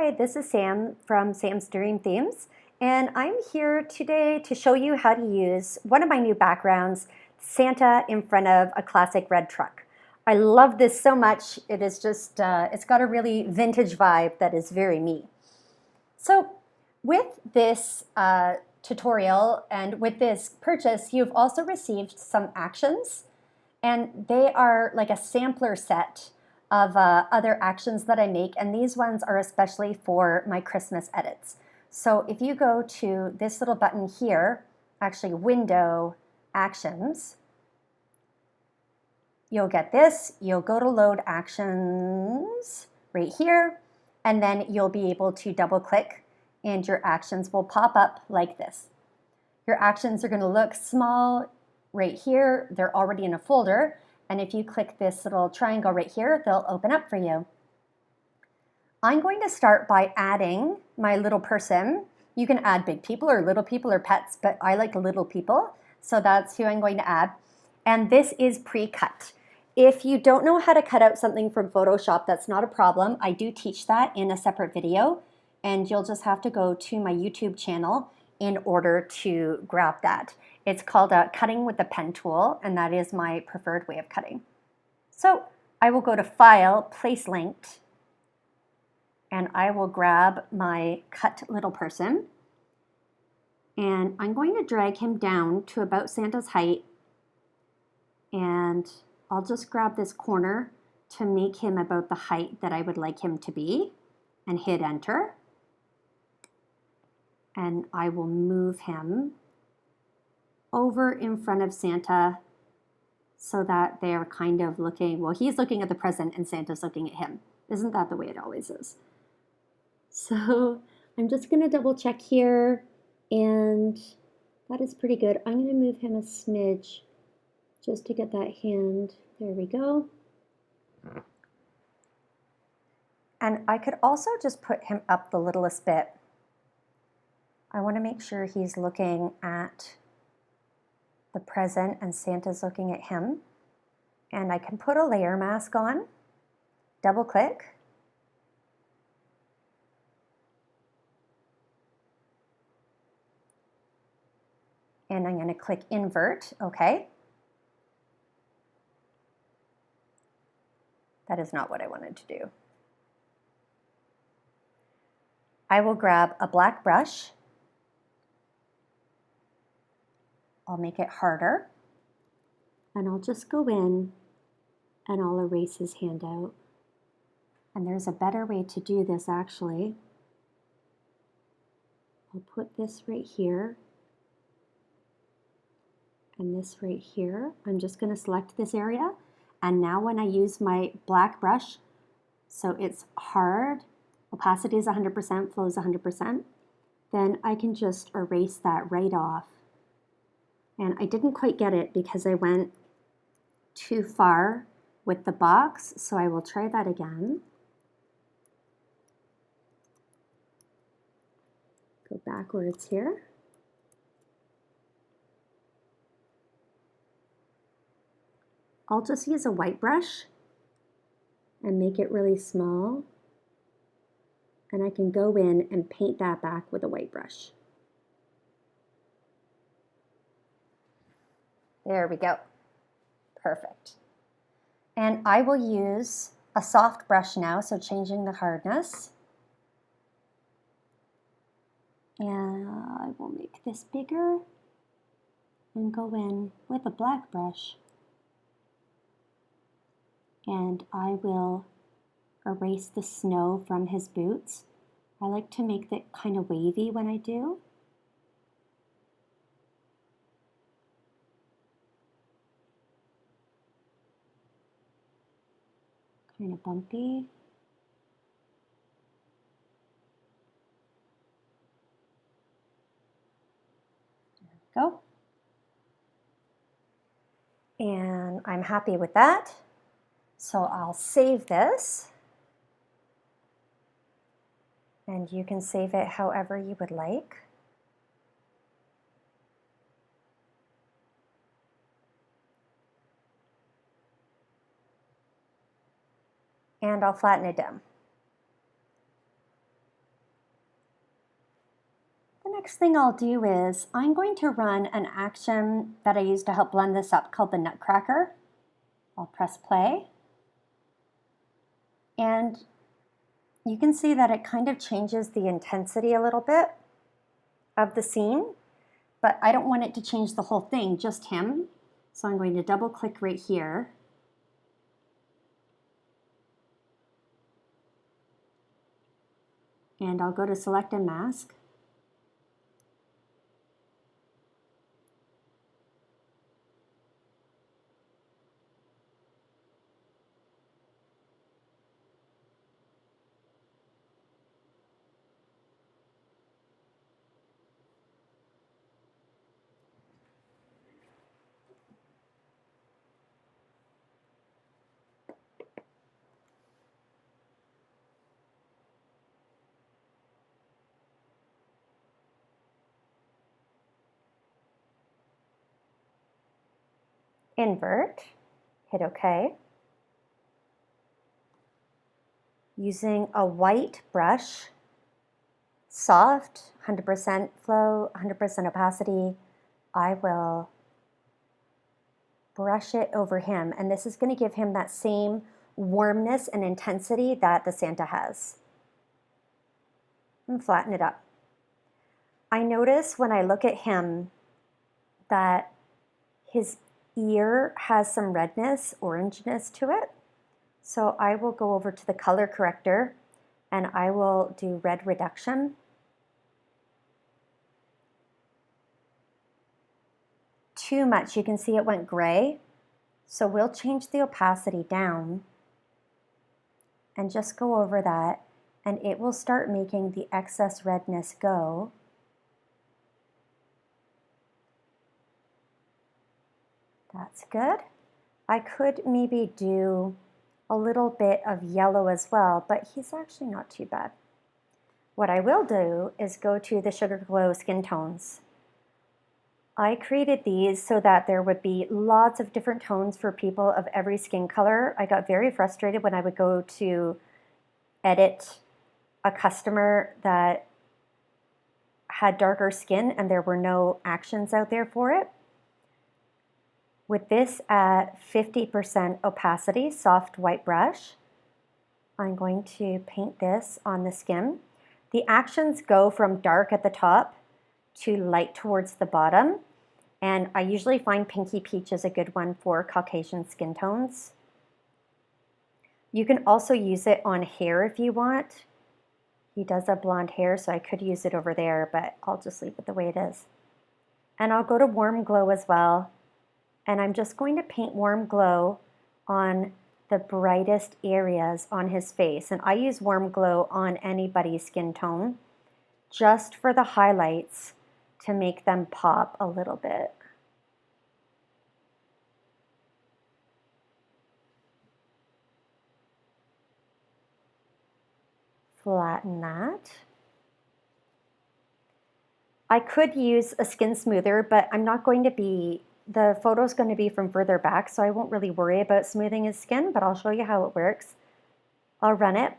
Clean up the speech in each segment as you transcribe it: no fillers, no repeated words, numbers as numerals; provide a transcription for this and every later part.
Hi, this is Sam from Sam's Dream Themes, and I'm here today to show you how to use one of my new backgrounds, Santa in front of a classic red truck. I love this so much. It is just, it's got a really vintage vibe that is very me. So with this tutorial and with this purchase, you've also received some actions, and they are like a sampler set of other actions that I make, and these ones are especially for my Christmas edits. So if you go to this little button here, actually Window, Actions, you'll get this. You'll go to Load Actions right here, and then you'll be able to double click and your actions will pop up like this. Your actions are going to look small right here. They're already in a folder. And if you click this little triangle right here, they'll open up for you. I'm going to start by adding my little person. You can add big people or little people or pets, but I like little people. So that's who I'm going to add. And this is pre-cut. If you don't know how to cut out something from Photoshop, that's not a problem. I do teach that in a separate video, and you'll just have to go to my YouTube channel in order to grab that. It's called cutting with the pen tool, and that is my preferred way of cutting. So I will go to File, Place Linked, and I will grab my cut little person, and I'm going to drag him down to about Santa's height, and I'll just grab this corner to make him about the height that I would like him to be, and hit Enter. And I will move him over in front of Santa so that they're kind of looking, well, he's looking at the present and Santa's looking at him. Isn't that the way it always is? So I'm just going to double check here, and that is pretty good. I'm going to move him a smidge just to get that hand. There we go. And I could also just put him up the littlest bit. I want to make sure he's looking at the present and Santa's looking at him. And I can put a layer mask on, double click. And I'm going to click invert, okay. That is not what I wanted to do. I will grab a black brush. I'll make it harder, and I'll just go in and I'll erase his hand out. And there's a better way to do this actually. I'll put this right here and this right here. I'm just going to select this area, and now when I use my black brush, so it's hard, opacity is 100%, flow is 100%, then I can just erase that right off. And I didn't quite get it because I went too far with the box, so I will try that again. Go backwards here. I'll just use a white brush and make it really small. And I can go in and paint that back with a white brush. There we go. Perfect. And I will use a soft brush now, so changing the hardness. And I will make this bigger and go in with a black brush. And I will erase the snow from his boots. I like to make that kind of wavy when I do. Kind of bumpy. There we go. And I'm happy with that. So I'll save this. And you can save it however you would like. And I'll flatten it down. next thing I'll do is I'm going to run an action that I use to help blend this up called the Nutcracker. I'll press play. And you can see that it kind of changes the intensity a little bit of the scene, but I don't want it to change the whole thing, just him. So I'm going to double click right here. And I'll go to select and mask. Invert, hit OK. Using a white brush, soft, 100% flow, 100% opacity, I will brush it over him. And this is going to give him that same warmness and intensity that the Santa has. And flatten it up. I notice when I look at him that his ear has some redness, orangeness to it. So I will go over to the color corrector and I will do red reduction. Too much, you can see it went gray. So we'll change the opacity down and just go over that, and it will start making the excess redness go. That's good. I could maybe do a little bit of yellow as well, but he's actually not too bad. What I will do is go to the Sugar Glow skin tones. I created these so that there would be lots of different tones for people of every skin color. I got very frustrated when I would go to edit a customer that had darker skin and there were no actions out there for it. With this at 50% opacity, soft white brush, I'm going to paint this on the skin. The actions go from dark at the top to light towards the bottom, and I usually find Pinky Peach is a good one for Caucasian skin tones. You can also use it on hair if you want. He does have blonde hair, so I could use it over there, but I'll just leave it the way it is. And I'll go to Warm Glow as well. And I'm just going to paint Warm Glow on the brightest areas on his face. And I use Warm Glow on anybody's skin tone, just for the highlights to make them pop a little bit. Flatten that. I could use a skin smoother, but I'm not going to be, the photo's going to be from further back, so I won't really worry about smoothing his skin, but I'll show you how it works. I'll run it.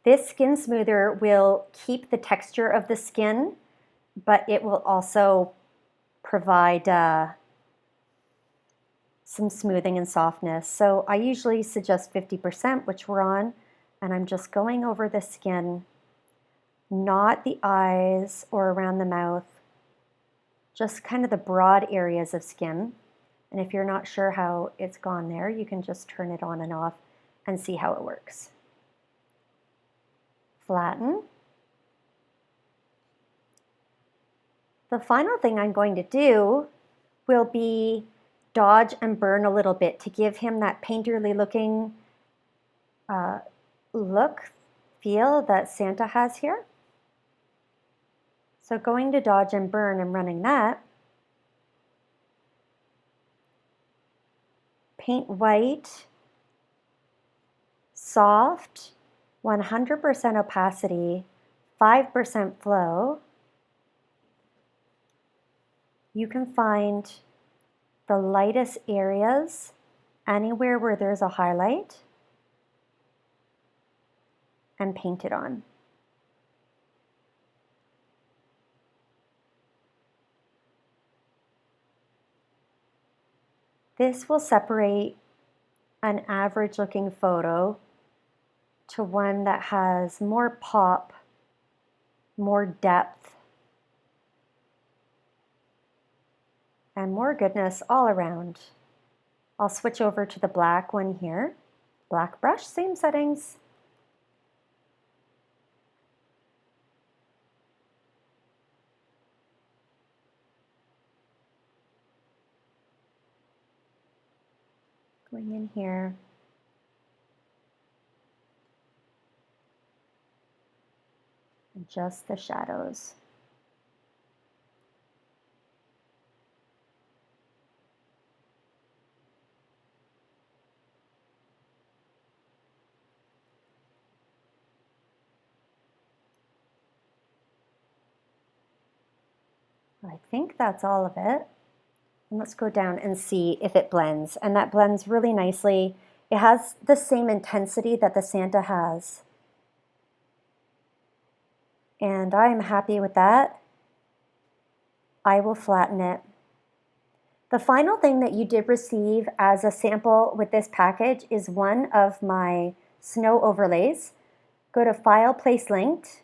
This skin smoother will keep the texture of the skin, but it will also provide some smoothing and softness. So I usually suggest 50%, which we're on, and I'm just going over the skin, not the eyes or around the mouth, just kind of the broad areas of skin. And if you're not sure how it's gone there, you can just turn it on and off and see how it works. Flatten. The final thing I'm going to do will be dodge and burn a little bit to give him that painterly looking feel that Santa has here. So going to dodge and burn and running that. Paint white, soft, 100% opacity, 5% flow. You can find the lightest areas anywhere where there's a highlight. and paint it on. This will separate an average looking photo to one that has more pop, more depth, and more goodness all around. I'll switch over to the black one here. Black brush, same settings. Going in here. And just the shadows. I think that's all of it. And let's go down and see if it blends. And that blends really nicely. It has the same intensity that the Santa has. And I'm happy with that. I will flatten it. The final thing that you did receive as a sample with this package is one of my snow overlays. Go to File, Place Linked,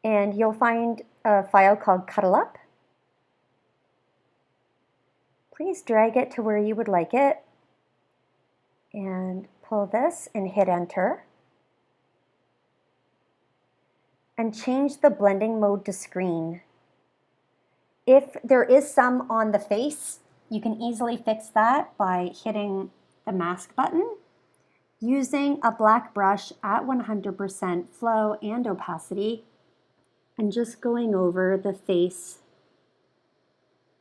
and you'll find a file called Cuddle Up. Please drag it to where you would like it and pull this and hit enter. And change the blending mode to screen. If there is some on the face, you can easily fix that by hitting the mask button, using a black brush at 100% flow and opacity, and just going over the face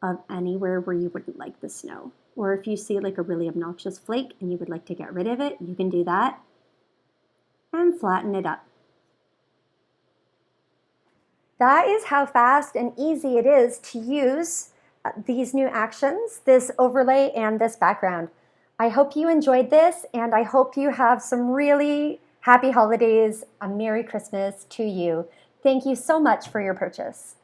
of anywhere where you wouldn't like the snow. Or if you see like a really obnoxious flake and you would like to get rid of it, you can do that and flatten it up. That is how fast and easy it is to use these new actions, this overlay and this background. I hope you enjoyed this, and I hope you have some really happy holidays. A Merry Christmas to you. Thank you so much for your purchase.